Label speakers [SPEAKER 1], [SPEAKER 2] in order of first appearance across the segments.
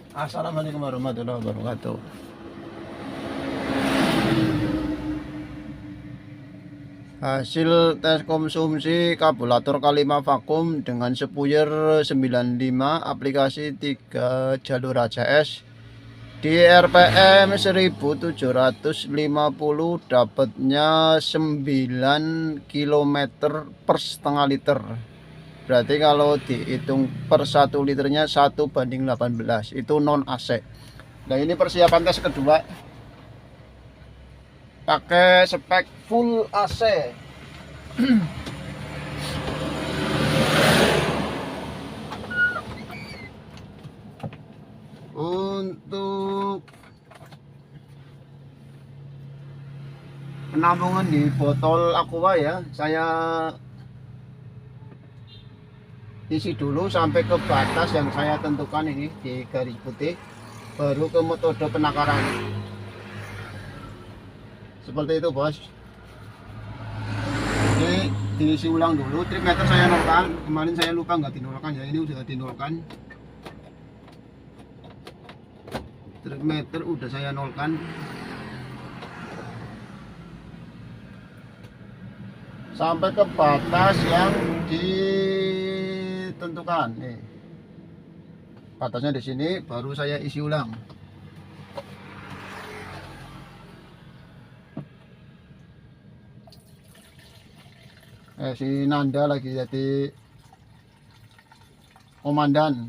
[SPEAKER 1] Assalamualaikum warahmatullahi wabarakatuh. Hasil tes konsumsi karburator K5 vakum dengan spuyer 95 aplikasi 3 jalur ACS di RPM 1750 dapatnya 9 km per setengah liter. Berarti kalau dihitung per 1 liternya 1:18, itu non AC. Nah, ini persiapan tes kedua pakai spek full AC. Untuk penampungan di botol aqua ya, saya isi dulu sampai ke batas yang saya tentukan ini di garis putih, baru ke metode penakaran seperti itu, bos. Ini diisi ulang dulu. Trip meter saya nolkan, kemarin saya lupa nggak dinolkan ya, ini udah dinolkan. Trip meter udah saya nolkan. Sampai ke batas yang ditentukan nih. Batasnya di sini, baru saya isi ulang. Si Nanda lagi jadi komandan.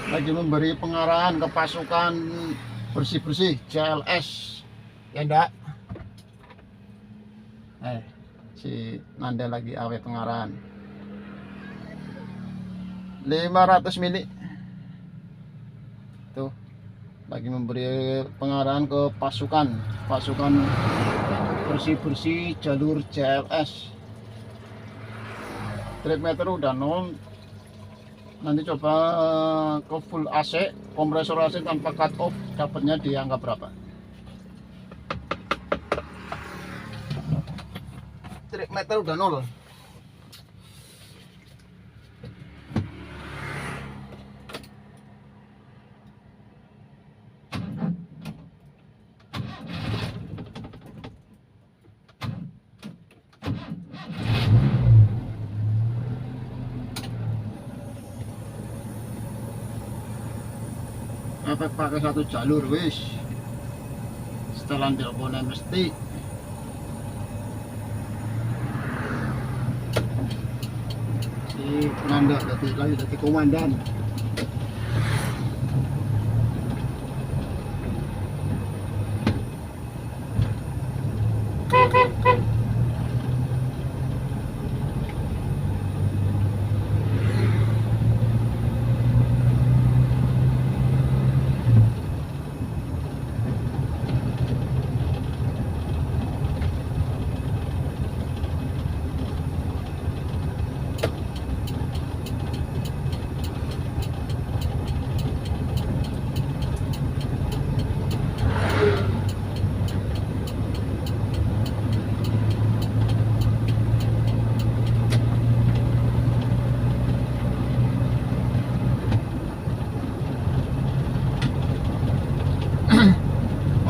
[SPEAKER 1] Lagi memberi pengarahan ke pasukan bersih-bersih CLS ya enggak. Si Nanda lagi awet pengarahan 500 mili tuh, lagi memberi pengarahan ke pasukan bersih-bersih jalur CLS. Trip meter udah nol. Nanti coba ke full AC, kompresor AC tanpa cut off, dapatnya di angka berapa? Trip meter udah nol. Efek pakai satu jalur wis, setelan teleponnya mesti. Si Nanda lagi jadi komandan.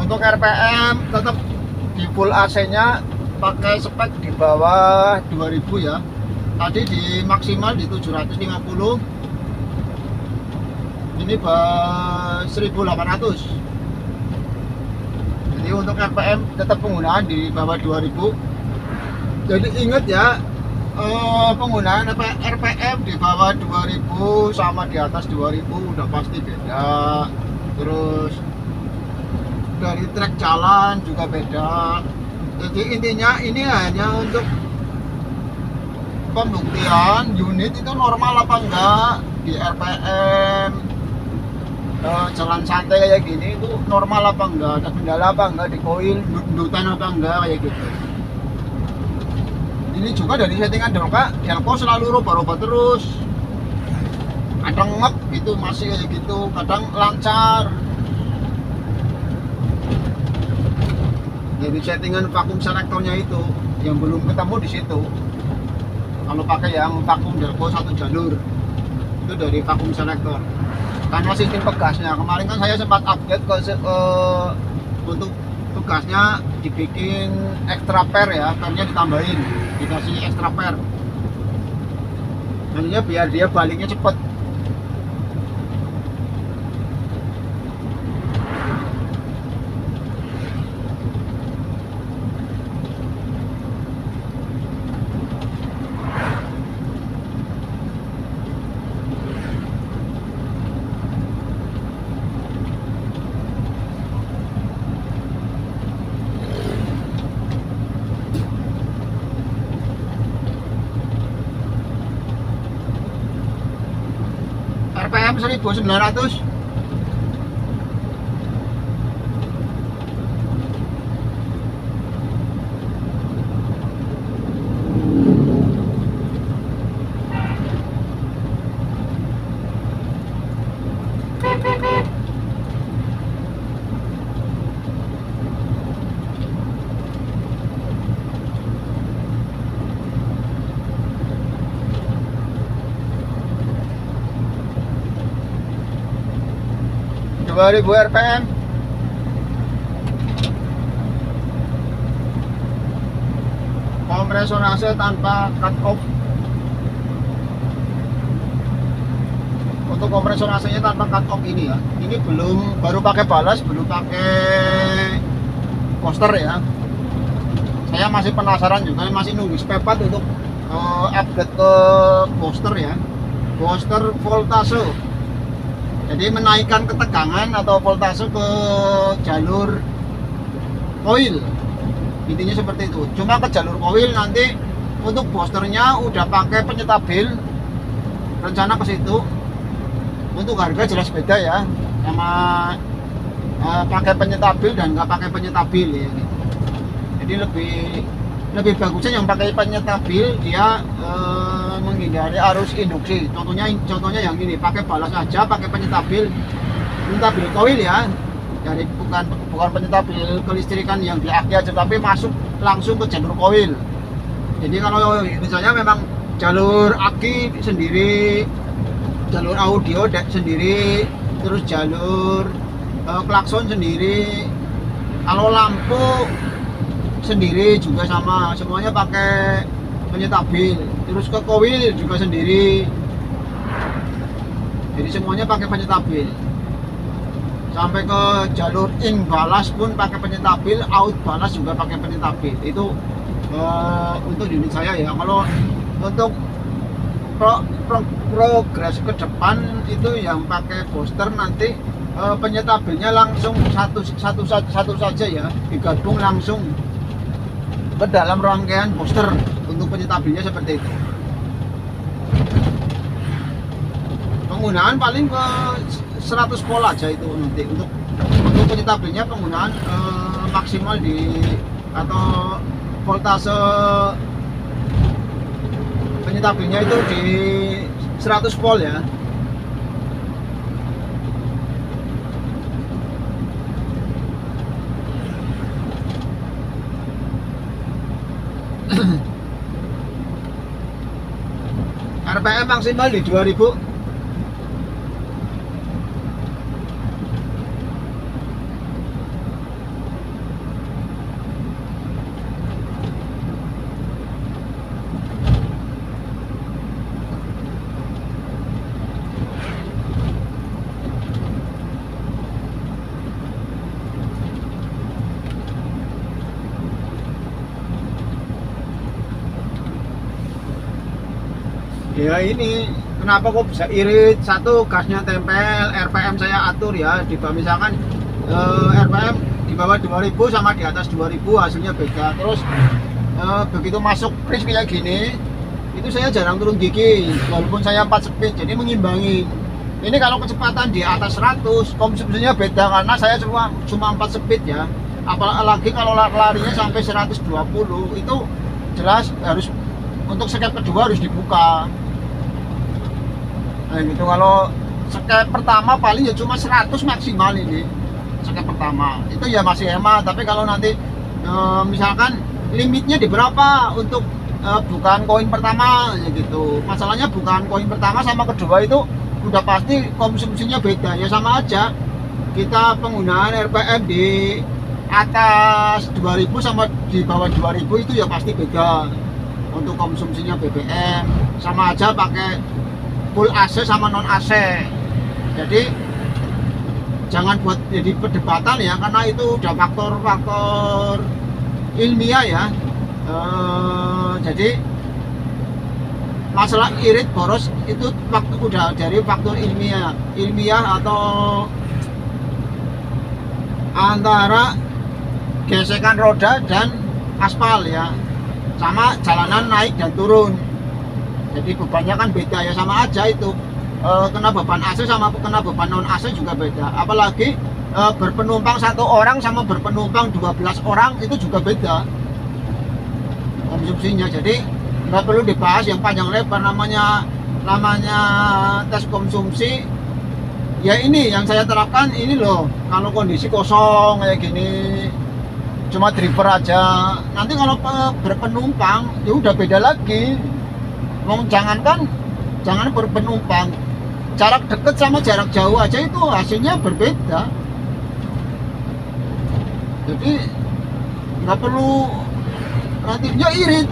[SPEAKER 1] Untuk RPM tetap di full AC nya pakai spek di bawah 2000 ya. Tadi di maksimal di 750, ini 1800. Jadi untuk RPM tetap penggunaan di bawah 2000. Jadi ingat ya, penggunaan RPM di bawah 2000 sama di atas 2000 udah pasti beda. Terus dari trek jalan juga beda. Jadi intinya ini hanya untuk pembuktian unit itu normal apa enggak di RPM, jalan santai kayak gini itu normal apa enggak, ada kendala apa enggak di koil, dudutan apa enggak kayak gitu. Ini juga dari settingan delco selalu rubah-rubah terus, kadang ngep gitu masih kayak gitu, kadang lancar. dari settingan vakum selektornya itu yang belum ketemu di situ. Kalau pakai yang vakum delco 1 jalur itu dari vakum selektor. Karena sistem pegasnya kemarin kan saya sempat update untuk pegasnya dibikin extra per ya, pernya ditambahin, dikasih extra per. Nantinya biar dia baliknya cepet. RPM 1900. Ribu RPM. Kompresor AC tanpa cut off. Untuk kompresor AC nya tanpa cut off ini ya, ini baru pakai balas, belum pakai coaster ya. Saya masih penasaran juga, masih nunggu spare part untuk upgrade ke coaster ya, coaster voltase. Jadi menaikkan ketegangan atau voltase ke jalur coil, intinya seperti itu. Cuma ke jalur coil nanti untuk boosternya udah pakai penyetabil, rencana ke situ. Untuk harga jelas beda ya, sama pakai penyetabil dan nggak pakai penyetabil ya. Jadi lebih bagusnya yang pakai penyetabil, dia menghindari arus induksi. Contohnya yang ini, pakai balas aja, pakai penyetabil coil ya. Dari bukan penyetabil kelistrikan yang di aki aja, tapi masuk langsung ke jalur coil. Jadi kalau misalnya memang jalur aki sendiri, jalur audio sendiri, terus jalur klakson sendiri, kalau lampu sendiri juga sama, semuanya pakai penyetabil. Terus ke coil juga sendiri, jadi semuanya pakai penyetabil. Sampai ke jalur in balas pun pakai penyetabil, out balas juga pakai penyetabil. Itu untuk unit saya ya. Kalau untuk progres ke depan itu yang pakai booster nanti penyetabilnya langsung satu saja ya, digabung langsung ke dalam rangkaian booster. Untuk penyetabilnya seperti itu. Penggunaan paling ke 100 volt aja itu nanti. Untuk penyetabilnya penggunaan maksimal atau voltase penyetabilnya itu di 100 volt ya. RPM maksimal di 2000. Ya ini kenapa kok bisa irit, satu gasnya tempel, RPM saya atur ya, misalkan RPM di bawah 2000 sama di atas 2000 hasilnya beda. Terus begitu masuk kris kayak gini, itu saya jarang turun gigi walaupun saya 4 speed, jadi mengimbangi. Ini kalau kecepatan di atas 100 konsumsinya beda karena saya cuma 4 speed ya. Apalagi kalau larinya sampai 120 itu jelas harus untuk skep kedua harus dibuka. Nah gitu, kalau skep pertama paling ya cuma 100 maksimal ini. Skep pertama itu ya masih hemat, tapi kalau nanti misalkan limitnya di berapa untuk bukaan koin pertama ya gitu. Masalahnya bukaan koin pertama sama kedua itu udah pasti konsumsinya beda, ya sama aja kita penggunaan RPM di atas 2000 sama di bawah 2000 itu ya pasti beda untuk konsumsinya BBM. Sama aja pakai full AC sama non AC, jadi jangan buat jadi perdebatan ya, karena itu udah faktor-faktor ilmiah ya. Jadi masalah irit boros itu udah dari faktor ilmiah atau antara gesekan roda dan aspal ya, sama jalanan naik dan turun, jadi bebannya kan beda ya, sama aja itu kena beban AC sama kena beban non AC juga beda. Apalagi berpenumpang satu orang sama berpenumpang 12 orang itu juga beda konsumsinya. Jadi nggak perlu dibahas yang panjang lebar, namanya tes konsumsi ya. Ini yang saya terapkan ini loh, kalau kondisi kosong kayak gini cuma driver aja, nanti kalau berpenumpang ya udah beda lagi. Jangan berpenumpang, jarak dekat sama jarak jauh aja itu hasilnya berbeda. Jadi nggak perlu nantinya irit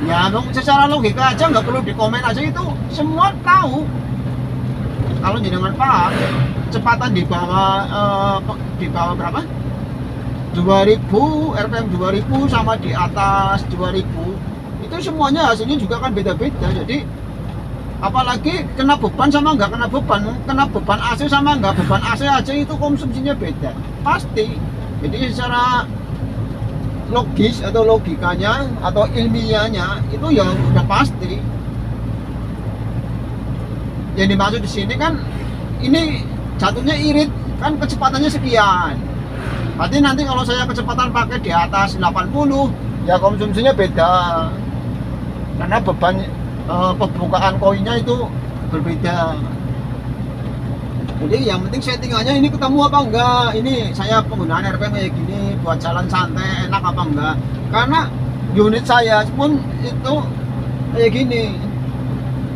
[SPEAKER 1] ya, secara logika aja nggak perlu dikomen aja, itu semua tahu. Kalau jenengan paham kecepatan di bawah berapa 2000 RPM 2000 sama di atas 2000 itu semuanya hasilnya juga kan beda-beda. Jadi apalagi kena beban sama nggak kena beban AC sama nggak beban AC aja itu konsumsinya beda pasti. Jadi secara logis atau logikanya atau ilmiahnya itu ya udah pasti. Yang dimaksud di sini kan ini jatuhnya irit kan, kecepatannya sekian. Berarti nanti kalau saya kecepatan pakai di atas 80 ya konsumsinya beda, karena beban pembukaan koinnya itu berbeda. Jadi yang penting settingannya ini ketemu apa enggak, ini saya penggunaan RPM kayak gini buat jalan santai enak apa enggak, karena unit saya pun itu kayak gini.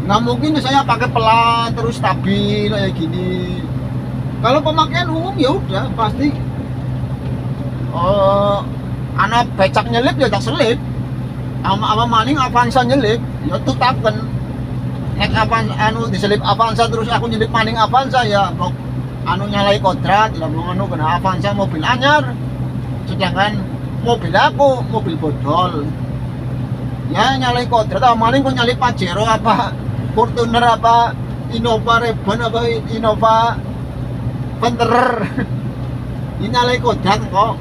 [SPEAKER 1] Nggak mungkin saya pakai pelan terus stabil kayak gini. Kalau pemakaian umum ya udah pasti anak becak nyelip ya tak selip, ama maning Avanza nyelip ya tutaken. Nek diselip Avanza terus aku nyelip maning Avanza ya mau nyalai kodrat ya, mau kena Avanza mobil anyar, sedangkan mobil aku mobil bodol ya, nyalai kodrat maling kok nyalip Pajero apa Fortuner apa Innova Reborn apa Innova Venturer ini nyalai kodrat kok.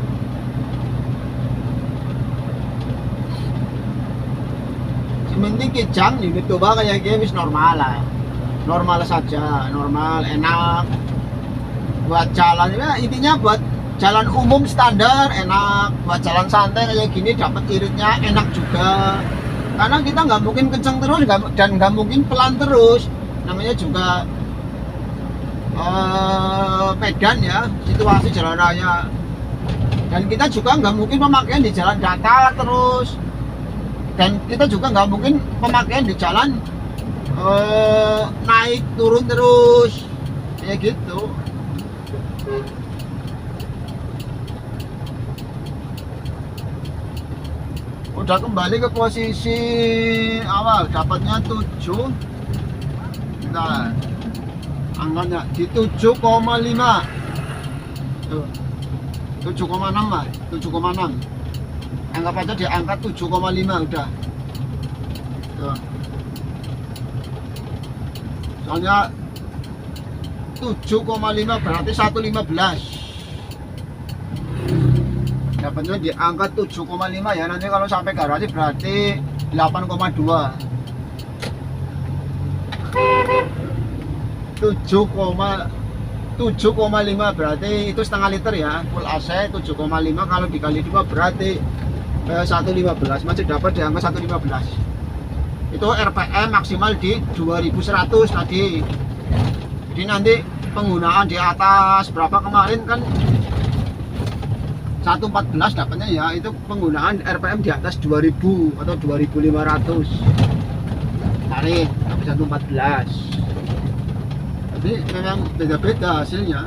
[SPEAKER 1] Penting kijang unit coba kayak gini normal lah, normal saja, normal enak buat jalan ya, intinya buat jalan umum standar enak, buat jalan santai kayak gini dapat iritnya enak juga, karena kita nggak mungkin kenceng terus dan nggak mungkin pelan terus, namanya juga medan ya, situasi jalan raya, dan kita juga nggak mungkin pemakaian di jalan datar terus, dan kita juga nggak mungkin pemakaian di jalan naik turun terus kayak gitu. Udah kembali ke posisi awal, dapatnya 7. Nah, angkanya di 7,5 tuh, 7,6 lah, 7,6. Anggap aja di angka 7,5 udah tuh. Soalnya 7,5 berarti 115, dapatnya di angka 7,5 ya. Nanti kalau sampai garasi berarti 8,2. 7,5 berarti itu setengah liter ya, full AC 7,5 kalau dikali 2 berarti 115, masih dapat di angka 115. Itu RPM maksimal di 2100 tadi. Jadi nanti penggunaan di atas berapa kemarin kan 114 dapatnya ya itu penggunaan RPM di atas 2000 atau 2500 tarik tapi 114. Jadi memang beda-beda hasilnya.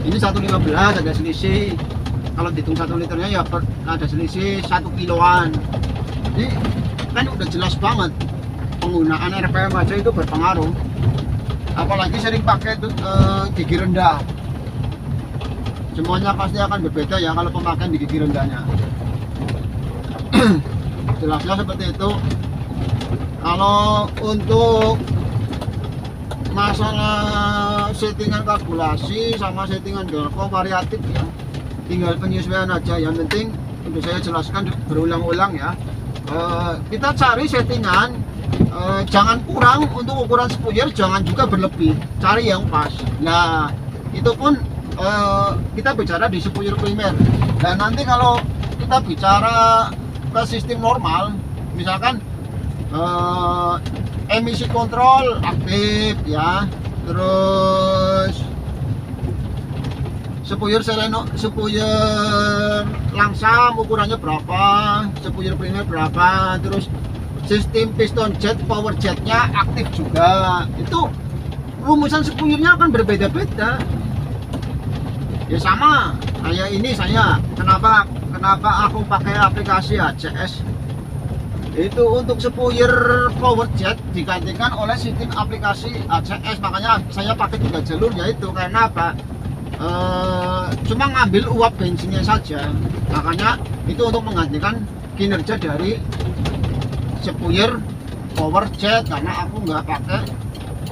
[SPEAKER 1] Ini 115 ada selisih, kalau dihitung 1 liternya ya ada selisih 1 kiloan. Jadi kan udah jelas banget penggunaan RPM aja itu berpengaruh, apalagi sering pakai gigi rendah. Semuanya pasti akan berbeda ya kalau pemakaian di gigi rendahnya. Jelasnya seperti itu. Kalau untuk masalah settingan kalkulasi sama settingan Delco variatif ya, tinggal penyesuaian aja. Yang penting untuk saya jelaskan berulang-ulang ya, kita cari settingan, jangan kurang untuk ukuran spuyer, jangan juga berlebih, cari yang pas. Nah itu pun kita bicara di spuyer primer. Dan nanti kalau kita bicara ke sistem normal, misalkan emisi kontrol aktif ya, terus spuyer langsam ukurannya berapa, spuyer primer berapa, terus sistem piston jet, power jetnya aktif juga, itu rumusan spuyernya akan berbeda-beda. Ya sama kayak ini, saya kenapa aku pakai aplikasi ACS itu untuk spuyer power jet digantikan oleh sistem aplikasi ACS. Makanya saya pakai 3 jalur, yaitu karena apa, cuma ngambil uap bensinnya saja. Makanya itu untuk menggantikan kinerja dari spuyer power jet, karena aku nggak pakai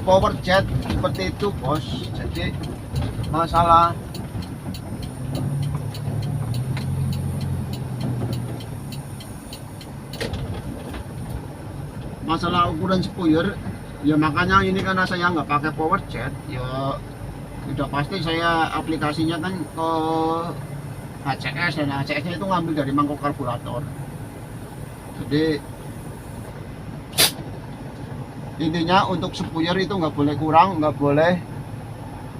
[SPEAKER 1] power jet seperti itu bos. Jadi masalah ukuran spuyer ya, makanya ini karena saya nggak pakai power jet ya, udah pasti saya aplikasinya kan ke HCS, dan HCS nya itu ngambil dari mangkok karburator. Jadi intinya untuk spuyer itu nggak boleh kurang, nggak boleh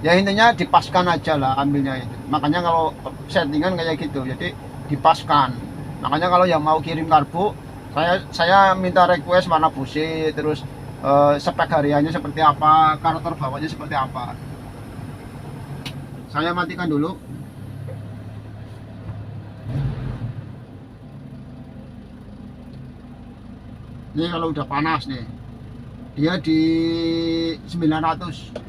[SPEAKER 1] ya, intinya dipaskan aja lah ambilnya itu. Makanya kalau settingan kayak gitu, jadi dipaskan. Makanya kalau yang mau kirim karbu, saya minta request warna busi, terus spek hariannya seperti apa, karakter bawahnya seperti apa. Saya matikan dulu. Ini kalau udah panas nih, dia di 900.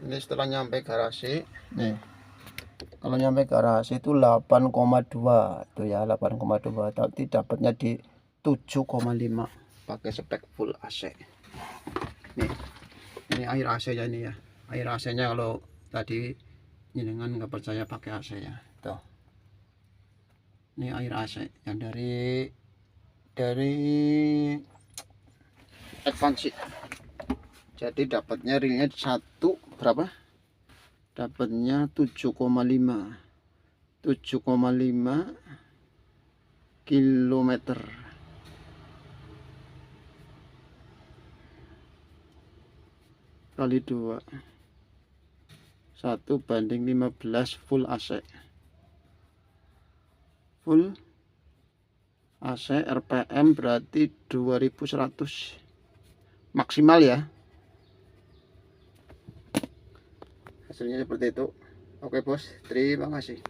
[SPEAKER 1] Ini setelah nyampe garasi nih, kalau nyampe garasi itu 8,2 itu ya, 8,2, tapi dapatnya di 7,5 pakai spek full AC. Nih, ini air AC nya, ini ya air AC nya. Kalau tadi jenengan nggak percaya pakai AC ya, tuh ini air AC yang dari Advance. Jadi dapatnya realnya berapa? Dapatnya 7,5 kilometer. Kali 2, 1:15 full AC. Full AC RPM berarti 2100 maksimal ya. Hasilnya seperti itu. Oke bos, terima kasih.